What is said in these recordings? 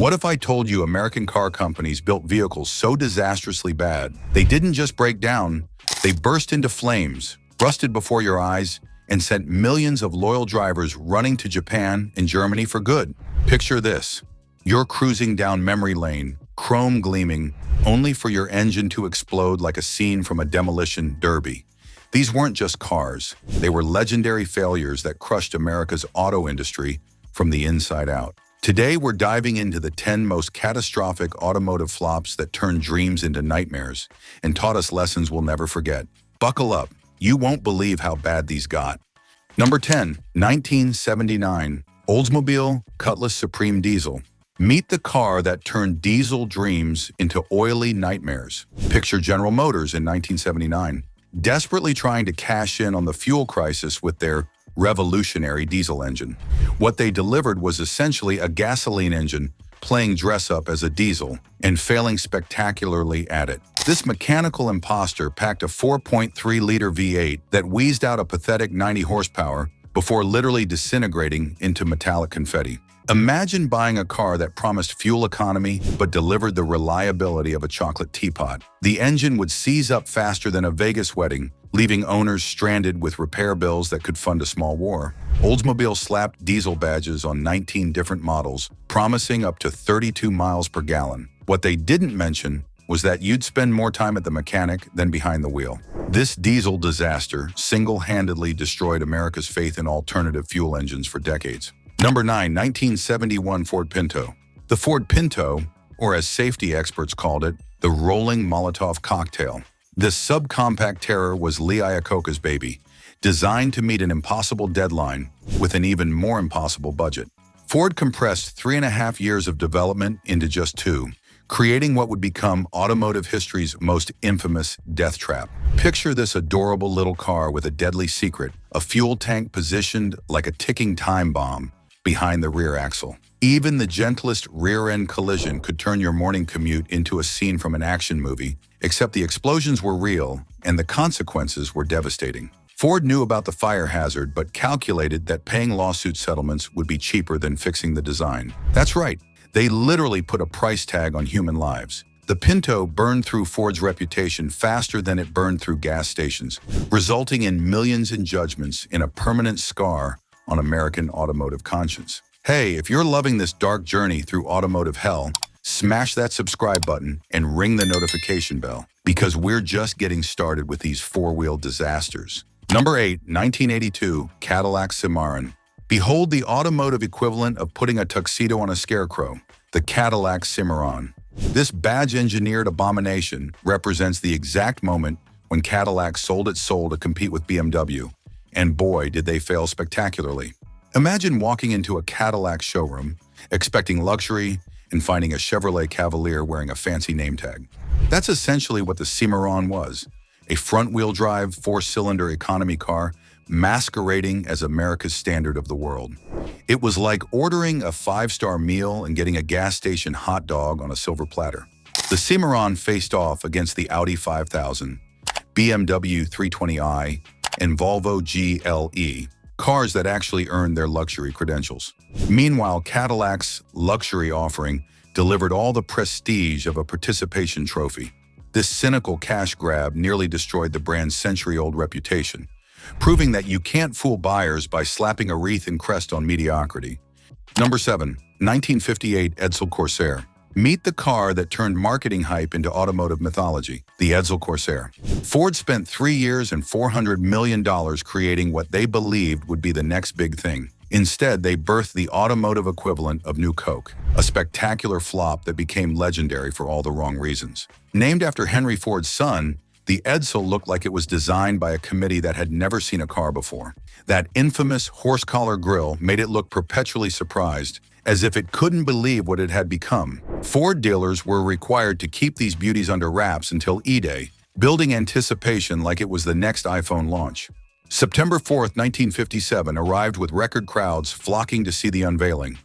What if I told you American car companies built vehicles so disastrously bad, they didn't just break down, they burst into flames, rusted before your eyes, and sent millions of loyal drivers running to Japan and Germany for good? Picture this. You're cruising down memory lane, chrome gleaming, only for your engine to explode like a scene from a demolition derby. These weren't just cars. They were legendary failures that crushed America's auto industry from the inside out. Today, we're diving into the 10 most catastrophic automotive flops that turned dreams into nightmares and taught us lessons we'll never forget. Buckle up. You won't believe how bad these got. Number 10, 1979, Oldsmobile Cutlass Supreme Diesel. Meet the car that turned diesel dreams into oily nightmares. Picture General Motors in 1979, desperately trying to cash in on the fuel crisis with their revolutionary diesel engine. What they delivered was essentially a gasoline engine playing dress-up as a diesel and failing spectacularly at it. This mechanical imposter packed a 4.3-liter V8 that wheezed out a pathetic 90 horsepower before literally disintegrating into metallic confetti. Imagine buying a car that promised fuel economy but delivered the reliability of a chocolate teapot. The engine would seize up faster than a Vegas wedding, leaving owners stranded with repair bills that could fund a small war. Oldsmobile slapped diesel badges on 19 different models, promising up to 32 miles per gallon. What they didn't mention was that you'd spend more time at the mechanic than behind the wheel. This diesel disaster single-handedly destroyed America's faith in alternative fuel engines for decades. Number 9, 1971 Ford Pinto. The Ford Pinto, or as safety experts called it, the rolling Molotov cocktail. This subcompact terror was Lee Iacocca's baby, designed to meet an impossible deadline with an even more impossible budget. Ford compressed 3.5 years of development into just 2, creating what would become automotive history's most infamous death trap. Picture this adorable little car with a deadly secret, a fuel tank positioned like a ticking time bomb behind the rear axle. Even the gentlest rear-end collision could turn your morning commute into a scene from an action movie, except the explosions were real and the consequences were devastating. Ford knew about the fire hazard but calculated that paying lawsuit settlements would be cheaper than fixing the design. That's right, they literally put a price tag on human lives. The Pinto burned through Ford's reputation faster than it burned through gas stations, resulting in millions in judgments and a permanent scar on American automotive conscience. Hey, if you're loving this dark journey through automotive hell, smash that subscribe button and ring the notification bell, because we're just getting started with these four-wheel disasters. Number 8, 1982 Cadillac Cimarron. Behold the automotive equivalent of putting a tuxedo on a scarecrow, the Cadillac Cimarron. This badge-engineered abomination represents the exact moment when Cadillac sold its soul to compete with BMW. And boy, did they fail spectacularly. Imagine walking into a Cadillac showroom, expecting luxury, and finding a Chevrolet Cavalier wearing a fancy name tag. That's essentially what the Cimarron was, a front-wheel drive, 4-cylinder economy car masquerading as America's standard of the world. It was like ordering a 5-star meal and getting a gas station hot dog on a silver platter. The Cimarron faced off against the Audi 5000, BMW 320i, and Volvo GLE, cars that actually earned their luxury credentials. Meanwhile, Cadillac's luxury offering delivered all the prestige of a participation trophy. This cynical cash grab nearly destroyed the brand's century-old reputation, proving that you can't fool buyers by slapping a wreath and crest on mediocrity. Number 7, 1958 Edsel Corsair. Meet the car that turned marketing hype into automotive mythology, the Edsel Corsair. Ford spent 3 years and $400 million creating what they believed would be the next big thing. Instead, they birthed the automotive equivalent of New Coke, a spectacular flop that became legendary for all the wrong reasons. Named after Henry Ford's son, the Edsel looked like it was designed by a committee that had never seen a car before. That infamous horse-collar grille made it look perpetually surprised, as if it couldn't believe what it had become. Ford dealers were required to keep these beauties under wraps until E-Day, building anticipation like it was the next iPhone launch. September 4th, 1957 arrived with record crowds flocking to see the unveiling.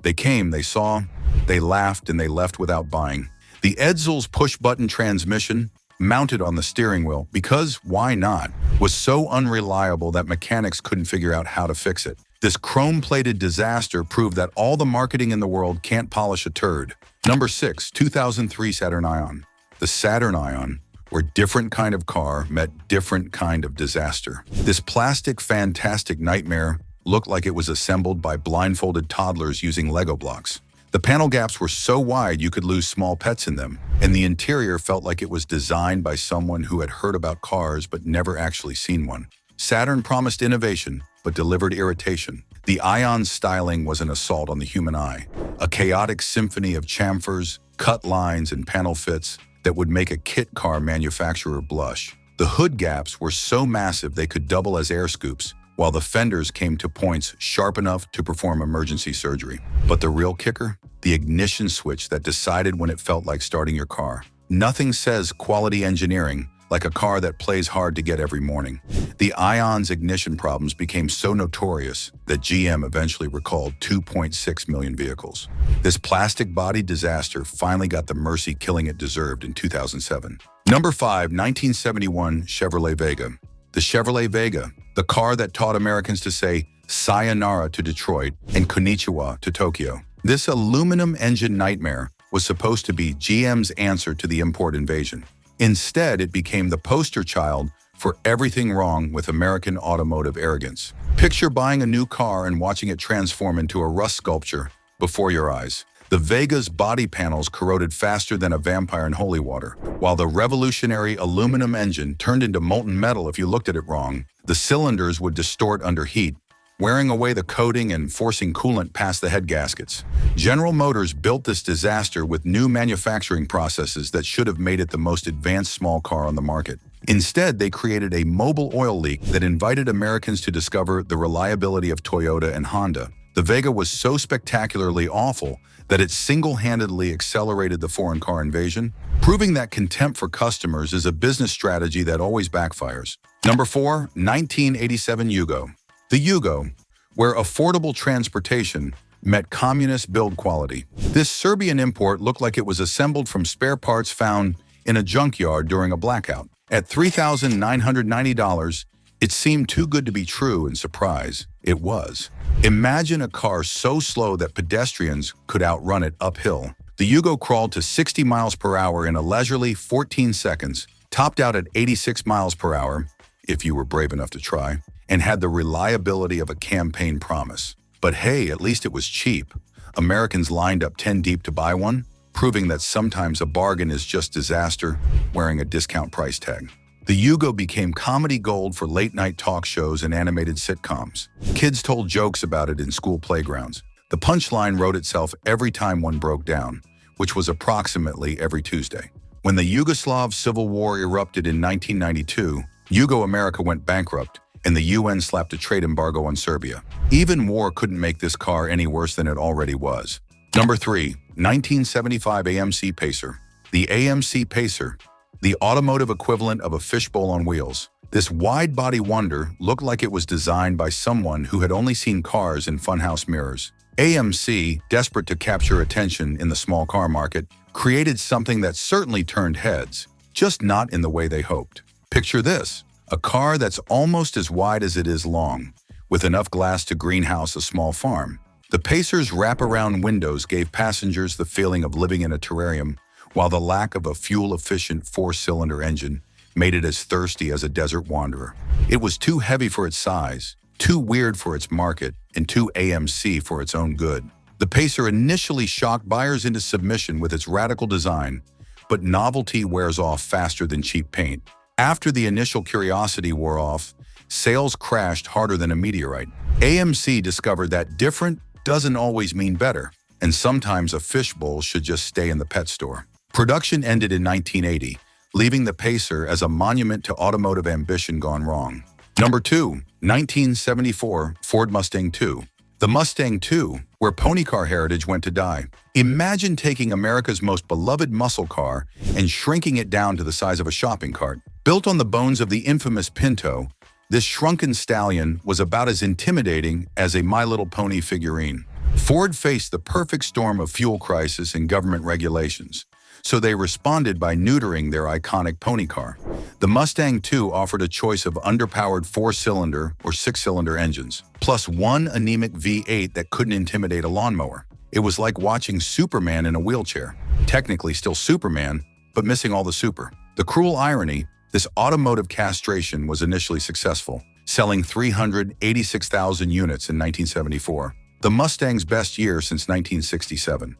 They came, they saw, they laughed, and they left without buying. The Edsel's push-button transmission, mounted on the steering wheel because, why not, was so unreliable that mechanics couldn't figure out how to fix it. This chrome-plated disaster proved that all the marketing in the world can't polish a turd. Number 6, 2003 Saturn Ion. The Saturn Ion, where different kind of car met different kind of disaster. This plastic fantastic nightmare looked like it was assembled by blindfolded toddlers using Lego blocks. The panel gaps were so wide you could lose small pets in them, and the interior felt like it was designed by someone who had heard about cars but never actually seen one. Saturn promised innovation, but delivered irritation. The Ion's styling was an assault on the human eye, a chaotic symphony of chamfers, cut lines, and panel fits that would make a kit car manufacturer blush. The hood gaps were so massive they could double as air scoops, while the fenders came to points sharp enough to perform emergency surgery. But the real kicker? The ignition switch that decided when it felt like starting your car. Nothing says quality engineering like a car that plays hard to get every morning. The Ion's ignition problems became so notorious that GM eventually recalled 2.6 million vehicles. This plastic-bodied disaster finally got the mercy killing it deserved in 2007. Number 5, 1971 Chevrolet Vega. The Chevrolet Vega, the car that taught Americans to say sayonara to Detroit and konnichiwa to Tokyo. This aluminum engine nightmare was supposed to be GM's answer to the import invasion. Instead, it became the poster child for everything wrong with American automotive arrogance. Picture buying a new car and watching it transform into a rust sculpture before your eyes. The Vega's body panels corroded faster than a vampire in holy water, while the revolutionary aluminum engine turned into molten metal if you looked at it wrong. The cylinders would distort under heat, wearing away the coating and forcing coolant past the head gaskets. General Motors built this disaster with new manufacturing processes that should have made it the most advanced small car on the market. Instead, they created a mobile oil leak that invited Americans to discover the reliability of Toyota and Honda. The Vega was so spectacularly awful that it single-handedly accelerated the foreign car invasion, proving that contempt for customers is a business strategy that always backfires. Number 4, 1987 Yugo. The Yugo, where affordable transportation met communist build quality. This Serbian import looked like it was assembled from spare parts found in a junkyard during a blackout. At $3,990, it seemed too good to be true, and surprise, it was. Imagine a car so slow that pedestrians could outrun it uphill. The Yugo crawled to 60 miles per hour in a leisurely 14 seconds, topped out at 86 miles per hour, if you were brave enough to try, and had the reliability of a campaign promise. But hey, at least it was cheap. Americans lined up 10 deep to buy one, proving that sometimes a bargain is just disaster wearing a discount price tag. The Yugo became comedy gold for late-night talk shows and animated sitcoms. Kids told jokes about it in school playgrounds. The punchline wrote itself every time one broke down, which was approximately every Tuesday. When the Yugoslav Civil War erupted in 1992, Yugo America went bankrupt, and the UN slapped a trade embargo on Serbia. Even war couldn't make this car any worse than it already was. Number 3, 1975 AMC Pacer. The AMC Pacer, the automotive equivalent of a fishbowl on wheels. This wide-body wonder looked like it was designed by someone who had only seen cars in funhouse mirrors. AMC, desperate to capture attention in the small car market, created something that certainly turned heads, just not in the way they hoped. Picture this. A car that's almost as wide as it is long, with enough glass to greenhouse a small farm. The Pacer's wraparound windows gave passengers the feeling of living in a terrarium, while the lack of a fuel-efficient 4-cylinder engine made it as thirsty as a desert wanderer. It was too heavy for its size, too weird for its market, and too AMC for its own good. The Pacer initially shocked buyers into submission with its radical design, but novelty wears off faster than cheap paint. After the initial curiosity wore off, sales crashed harder than a meteorite. AMC discovered that different doesn't always mean better, and sometimes a fishbowl should just stay in the pet store. Production ended in 1980, leaving the Pacer as a monument to automotive ambition gone wrong. Number 2, 1974 Ford Mustang II. The Mustang II, where pony car heritage went to die. Imagine taking America's most beloved muscle car and shrinking it down to the size of a shopping cart. Built on the bones of the infamous Pinto, this shrunken stallion was about as intimidating as a My Little Pony figurine. Ford faced the perfect storm of fuel crisis and government regulations, so they responded by neutering their iconic pony car. The Mustang II offered a choice of underpowered 4-cylinder or 6-cylinder engines, plus one anemic V8 that couldn't intimidate a lawnmower. It was like watching Superman in a wheelchair. Technically still Superman, but missing all the super. The cruel irony, this automotive castration was initially successful, selling 386,000 units in 1974, the Mustang's best year since 1967.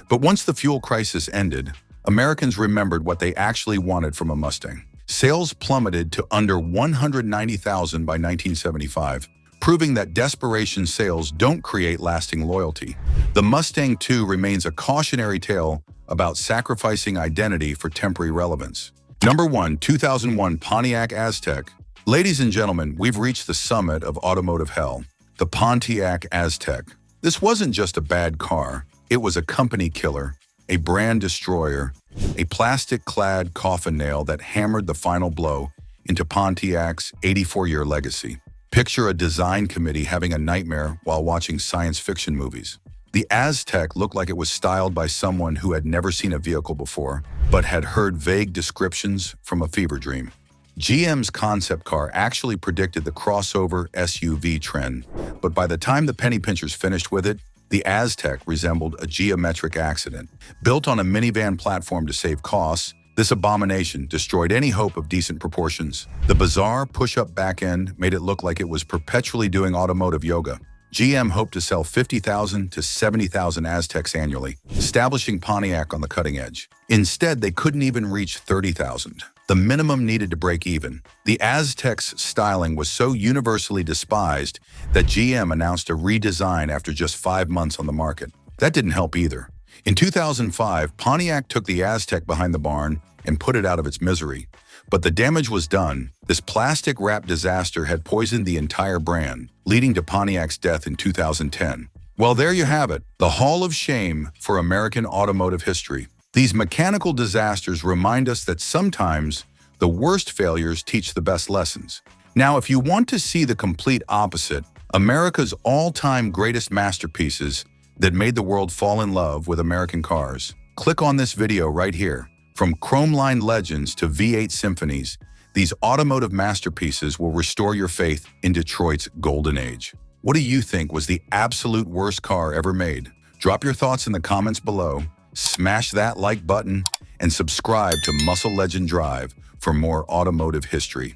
But once the fuel crisis ended, Americans remembered what they actually wanted from a Mustang. Sales plummeted to under 190,000 by 1975, proving that desperation sales don't create lasting loyalty. The Mustang II remains a cautionary tale about sacrificing identity for temporary relevance. Number 1, 2001 Pontiac Aztek. Ladies and gentlemen, we've reached the summit of automotive hell, the Pontiac Aztek. This wasn't just a bad car, it was a company killer, a brand destroyer, a plastic-clad coffin nail that hammered the final blow into Pontiac's 84-year legacy. Picture a design committee having a nightmare while watching science fiction movies. The Aztek looked like it was styled by someone who had never seen a vehicle before, but had heard vague descriptions from a fever dream. GM's concept car actually predicted the crossover SUV trend, but by the time the penny pinchers finished with it, the Aztek resembled a geometric accident. Built on a minivan platform to save costs, this abomination destroyed any hope of decent proportions. The bizarre push-up back end made it look like it was perpetually doing automotive yoga. GM hoped to sell 50,000 to 70,000 Azteks annually, establishing Pontiac on the cutting edge. Instead, they couldn't even reach 30,000. The minimum needed to break even. The Aztek's styling was so universally despised that GM announced a redesign after just 5 months on the market. That didn't help either. In 2005, Pontiac took the Aztek behind the barn and put it out of its misery. But the damage was done. This plastic-wrapped disaster had poisoned the entire brand, leading to Pontiac's death in 2010. Well, there you have it, the Hall of Shame for American automotive history. These mechanical disasters remind us that sometimes the worst failures teach the best lessons. Now, if you want to see the complete opposite, America's all-time greatest masterpieces that made the world fall in love with American cars, click on this video right here. From chrome-lined legends to V8 symphonies, these automotive masterpieces will restore your faith in Detroit's golden age. What do you think was the absolute worst car ever made? Drop your thoughts in the comments below, smash that like button, and subscribe to Muscle Legend Drive for more automotive history.